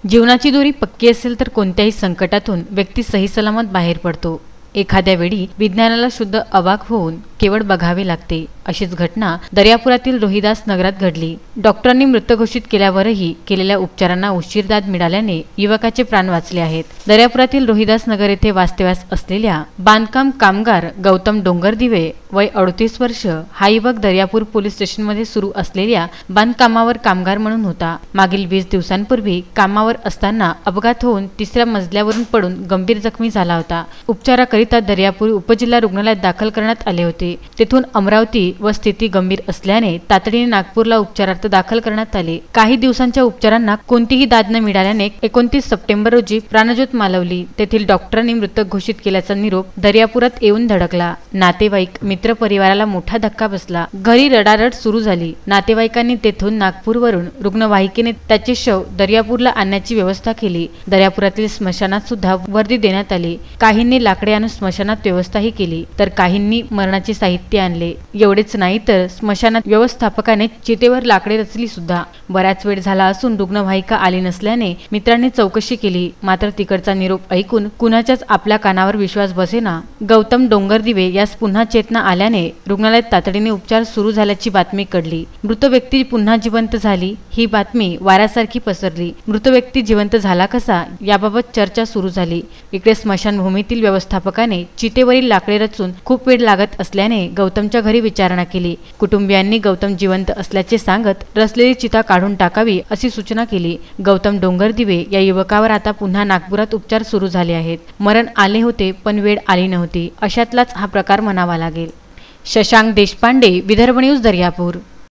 जीवनाची दोरी पक्की असेल तर कोणत्याही संकटातून व्यक्ती सही सलामत बाहेर पडतो। एखाद्या वेळी विज्ञानाला शुद्ध अवाक होऊन केवळ बघावे लागते। अशीच घटना दर्यापुरातील रोहिदास नगरात घडली। डॉक्टरांनी मृत घोषित केल्यावरही केलेल्या उपचारांना उशीरदाद मिळाल्याने युवकाचे प्राण वाचले आहेत। दर्यापुरातील रोहिदास नगर येथे वास्तव्यास असलेल्या बांधकाम कामगार गौतम डोंगरदिवे वय 38 वर्ष हा युवक दर्यापूर पोलीस स्टेशनमध्ये सुरू असलेल्या बांधकामावर कामगार म्हणून होता। मागील 20 दिवसांपूर्वी कामावर असताना अपघात होऊन 3ऱ्या मजल्यावरून पडून गंभीर जखमी झाला होता। उपचाराकरिता दर्यापूर उपजिल्हा रुग्णालयात दाखल करण्यात आले होते। तेथून अमरावती व स्थिती गंभीर असल्याने तातडीने नागपूरला उपचारार्थ दाखल करण्यात आले। काही दिवसांच्या उपचारांना कोणतीही दाद न मिळाल्याने 29 सप्टेंबर रोजी प्राणज्योत मालवली। तेथील डॉक्टरांनी मृत घोषित केल्याचा निरोप दर्यापुरात येऊन धडकला। नातेवाईक मित्र परिवाराला मोठा धक्का बसला। घरी रडारड सुरू झाली। नातेवाईकांनी तेथून नागपूरवरून रुग्णवाहिकेने त्याचे शव दर्यापूरला आणण्याची व्यवस्था केली। दर्यापुरातील स्मशानात सुद्धा वर्दी देण्यात आली। काहींनी लाकडे आणून स्मशानात व्यवस्थाही केली तर काहींनी मरणाचे साहित्य आणले। एवढेच नाही तर स्मशानात व्यवस्थापकाने चितेवर लाकडे रचली सुद्धा। बराच वेळ झाला असून रुग्णवाहिका आली नसल्याने मित्रांनी चौकशी केली, मात्र तिकडचा निरोप ऐकून कुणाच्याच आपल्या कानावर विश्वास बसेना। गौतम डोंगरदिवे यास पुन्हा चेतना आल्याने रुग्णालयात तातडीने उपचार सुरू झाल्याची बातमी कळली। मृत व्यक्ती पुन्हा जिवंत झाली ही बातमी वाऱ्यासारखी पसरली। मृत व्यक्ती जिवंत झाला कसा याबाबत चर्चा सुरू झाली। इकडे स्मशानभूमीतील व्यवस्थापकाने चितेवरील लाकडे रचून खूप वेळ लागत असल्याने गौतमच्या घरी विचारणा केली। कुटुंबियांनी गौतम जिवंत असल्याचे सांगत रचलेली चिता काढून टाकावी अशी सूचना केली। गौतम डोंगरदिवे या युवकावर आता पुन्हा नागपुरात उपचार सुरू झाले आहेत। मरण आले होते पण वेळ आली नव्हती, अशातलाच हा प्रकार म्हणावा लागेल। शशांक देशपांडे, विदर्भ न्यूज, दर्यापूर।